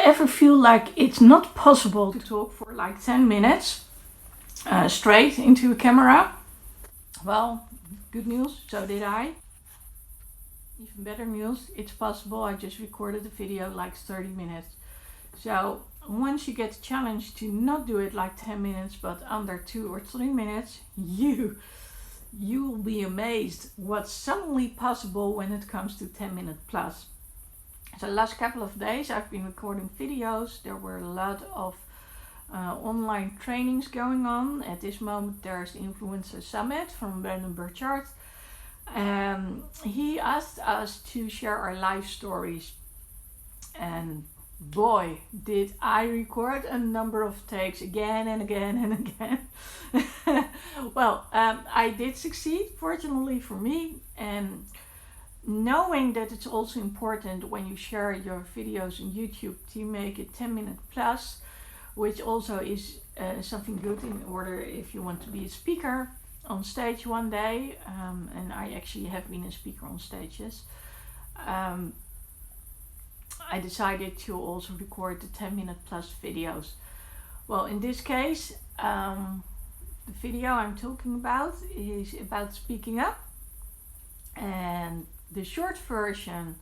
ever feel like it's not possible to talk for like 10 minutes straight into a camera? Well, good news, so did I. Even better news, it's possible. I just recorded the video like 30 minutes. So once you get the challenge to not do it like 10 minutes but under 2 or 3 minutes, you will be amazed what's suddenly possible when it comes to 10 minute plus. So the last couple of days I've been recording videos. There were a lot of online trainings going on. At this moment there's the Influencer Summit from Brendon Burchard. He asked us to share our life stories, and boy did I record a number of takes again and again and again. Well, I did succeed, fortunately for me, and knowing that it's also important when you share your videos on YouTube to make it 10 minute plus, which also is something good in order if you want to be a speaker on stage one day, and I actually have been a speaker on stages. I decided to also record the 10 minute plus videos. Well, in this case, the video I'm talking about is about speaking up, and the short version,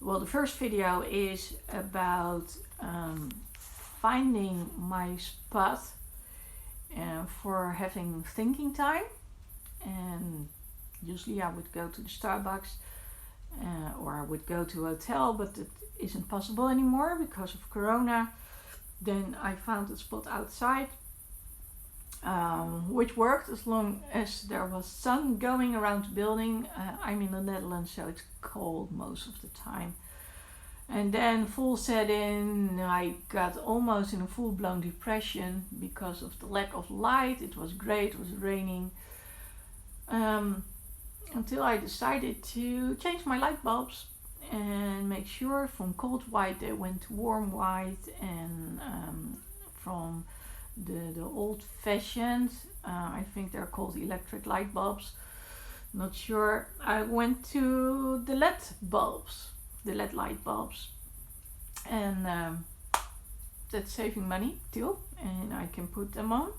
well, the first video is about finding my spot for having thinking time. And usually I would go to the Starbucks or I would go to a hotel, but it isn't possible anymore because of Corona. Then I found a spot outside, which worked as long as there was sun going around the building. I'm in the Netherlands, so it's cold most of the time. And then fall set in. I got almost in a full-blown depression because of the lack of light. It was great, it was raining. Until I decided to change my light bulbs and make sure from cold white they went to warm white, and from the old-fashioned, I think they're called electric light bulbs, not sure, I went to the LED bulbs, the LED light bulbs, and that's saving money too, and I can put them on.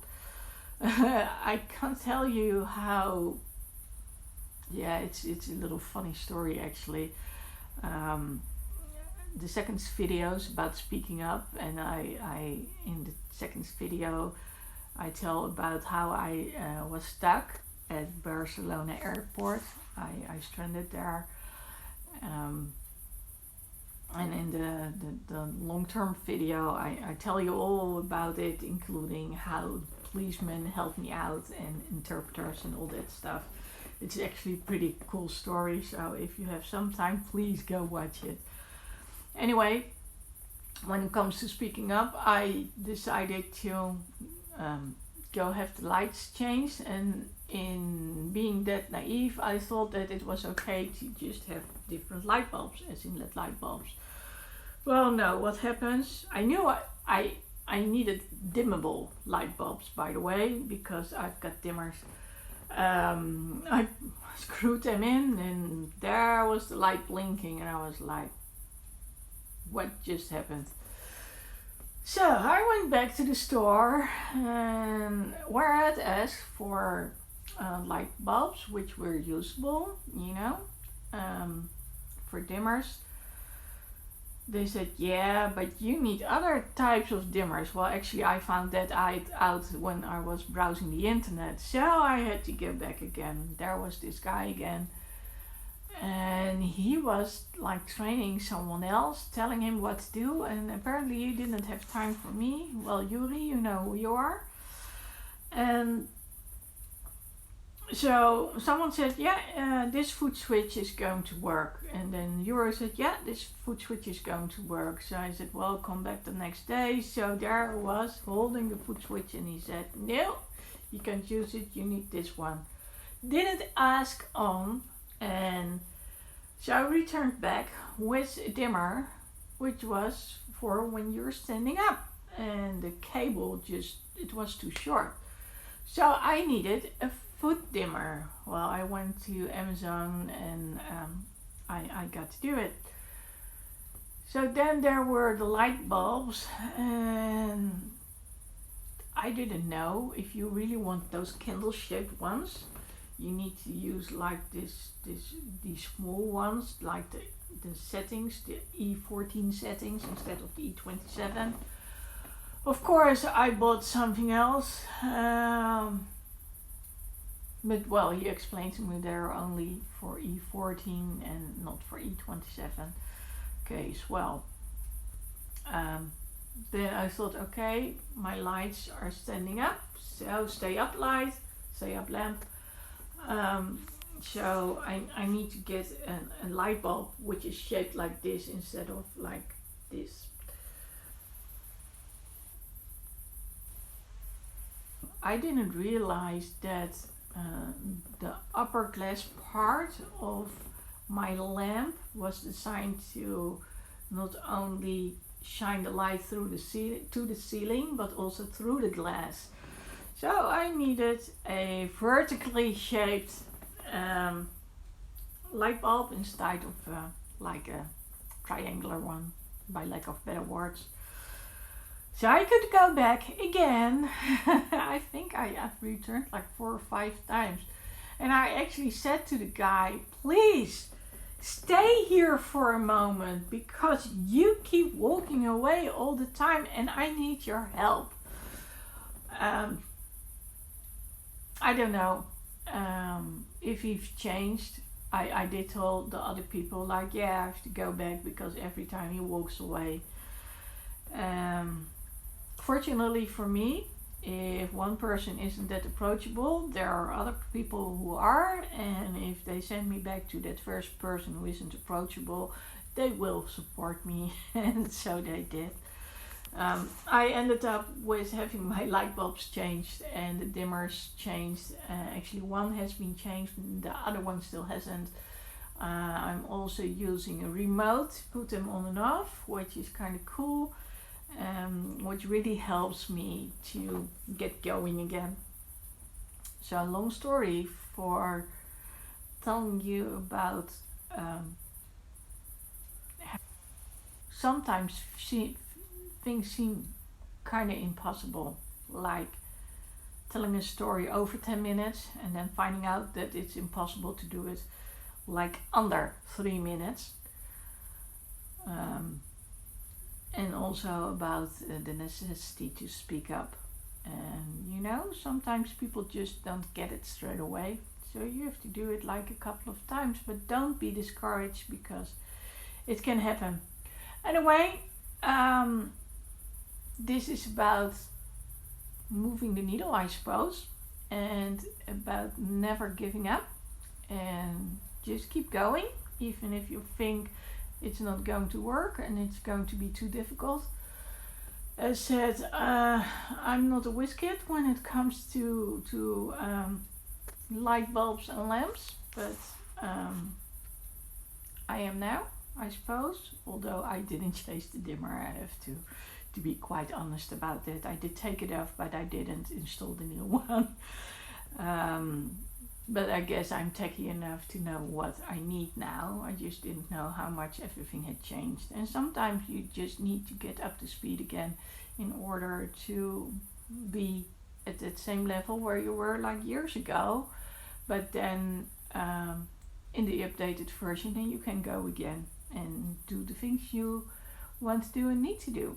I can't tell you how, yeah, it's a little funny story actually. The second video is about speaking up, and I in the second video I tell about how I was stuck at Barcelona airport. I stranded there, and in the long-term video I tell you all about it, including how policemen helped me out and interpreters and all that stuff. It's actually a pretty cool story, so if you have some time, please go watch it. Anyway, when it comes to speaking up, I decided to go have the lights changed, and in being that naive, I thought that it was okay to just have different light bulbs, as in LED light bulbs. Well, no, what happens, I knew I needed dimmable light bulbs, by the way, because I've got dimmers. I screwed them in, and there was the light blinking, and I was like, what just happened? So I went back to the store, and where I had asked for light bulbs which were usable, you know, for dimmers. They said, yeah, but you need other types of dimmers. Well, actually I found that out when I was browsing the internet, so I had to go back again. There was this guy again, and he was like training someone else, telling him what to do, and apparently he didn't have time for me. Well, Yuri, you know who you are. And so someone said, yeah, this foot switch is going to work. And then Yuri said, yeah, this foot switch is going to work. So I said, well, come back the next day. So there I was holding the foot switch, and he said, no, you can't use it, you need this one. Didn't ask on, and so I returned back with a dimmer, which was for when you're standing up, and the cable just, it was too short. So I needed a foot dimmer. Well, I went to Amazon, and I got to do it. So then there were the light bulbs, and I didn't know if you really want those candle shaped ones, you need to use like these small ones, like the settings, the E14 settings instead of the E27. Of course, I bought something else, but well, he explained to me they're only for E14 and not for E27 case. Well, then I thought, okay, my lights are standing up, so stay up light, stay up lamp. So I need to get a light bulb which is shaped like this instead of like this. I didn't realize that the upper glass part of my lamp was designed to not only shine the light through the ceiling but also through the glass. So I needed a vertically shaped light bulb instead of like a triangular one, by lack of better words. So I could go back again. I think I have returned like 4 or 5 times. And I actually said to the guy, please stay here for a moment because you keep walking away all the time and I need your help. I don't know if he's changed. I did tell the other people like, yeah, I have to go back because every time he walks away. Fortunately for me, if one person isn't that approachable, there are other people who are, and if they send me back to that first person who isn't approachable, they will support me, and so they did. I ended up with having my light bulbs changed and the dimmers changed. Actually, one has been changed, the other one still hasn't. I'm also using a remote to put them on and off, which is kind of cool. Which really helps me to get going again. So long story for telling you about sometimes things seem kind of impossible, like telling a story over 10 minutes and then finding out that it's impossible to do it like under 3 minutes. And also about the necessity to speak up. And you know, sometimes people just don't get it straight away. So you have to do it like a couple of times, but don't be discouraged because it can happen. Anyway, this is about moving the needle, I suppose, and about never giving up and just keep going, even if you think it's not going to work and it's going to be too difficult. As said, I'm not a whiz kid when it comes to light bulbs and lamps, but I am now, I suppose. Although I didn't chase the dimmer, I have to be quite honest about it. I did take it off, but I didn't install the new one. But I guess I'm techie enough to know what I need now. I just didn't know how much everything had changed. And sometimes you just need to get up to speed again in order to be at that same level where you were like years ago. But then in the updated version, then you can go again and do the things you want to do and need to do.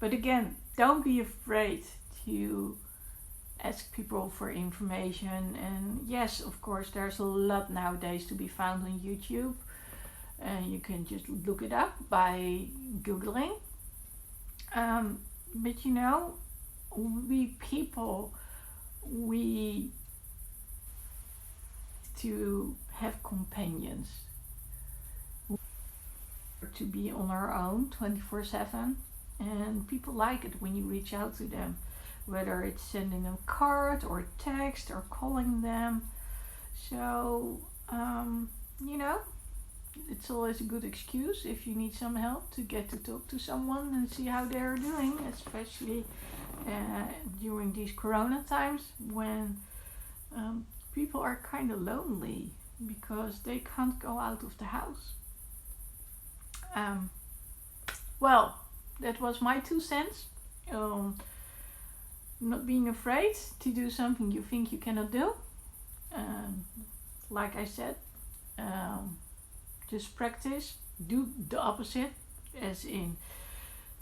But again, don't be afraid to ask people for information. And yes, of course, there's a lot nowadays to be found on YouTube, and you can just look it up by googling. But you know, we people, we to have companions, to be on our own 24/7, and people like it when you reach out to them, whether it's sending them a card or text or calling them. So, you know, it's always a good excuse if you need some help to get to talk to someone and see how they're doing, especially during these corona times when people are kind of lonely because they can't go out of the house. Well, that was my 2 cents. Not being afraid to do something you think you cannot do. Like I said, just practice. Do the opposite, as in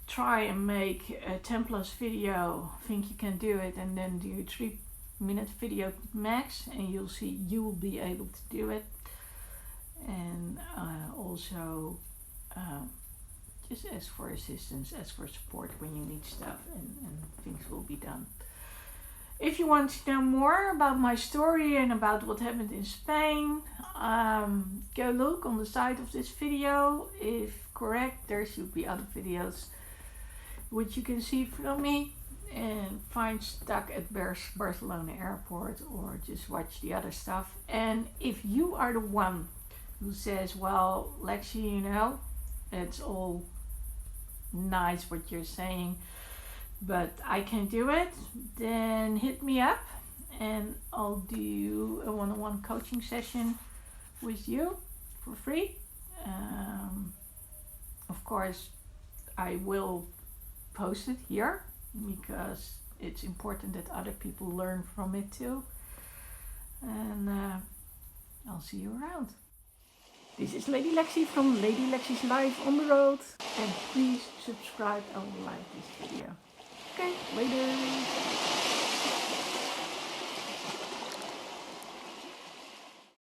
try and make a 10+ video, think you can do it, and then do 3-minute video max, and you'll see you will be able to do it. And also just ask for assistance, ask for support when you need stuff, and things will be done. If you want to know more about my story and about what happened in Spain, go look on the side of this video. If correct, there should be other videos which you can see from me, and find Stuck at Barcelona Airport, or just watch the other stuff. And if you are the one who says, well, Lexi, you know, it's all nice what you're saying, but I can't do it, then hit me up and I'll do a one-on-one coaching session with you for free. Of course, I will post it here because it's important that other people learn from it too. And I'll see you around. This is Lady Lexi from Lady Lexi's Life on the Road, and please subscribe and like this video. Okay, later.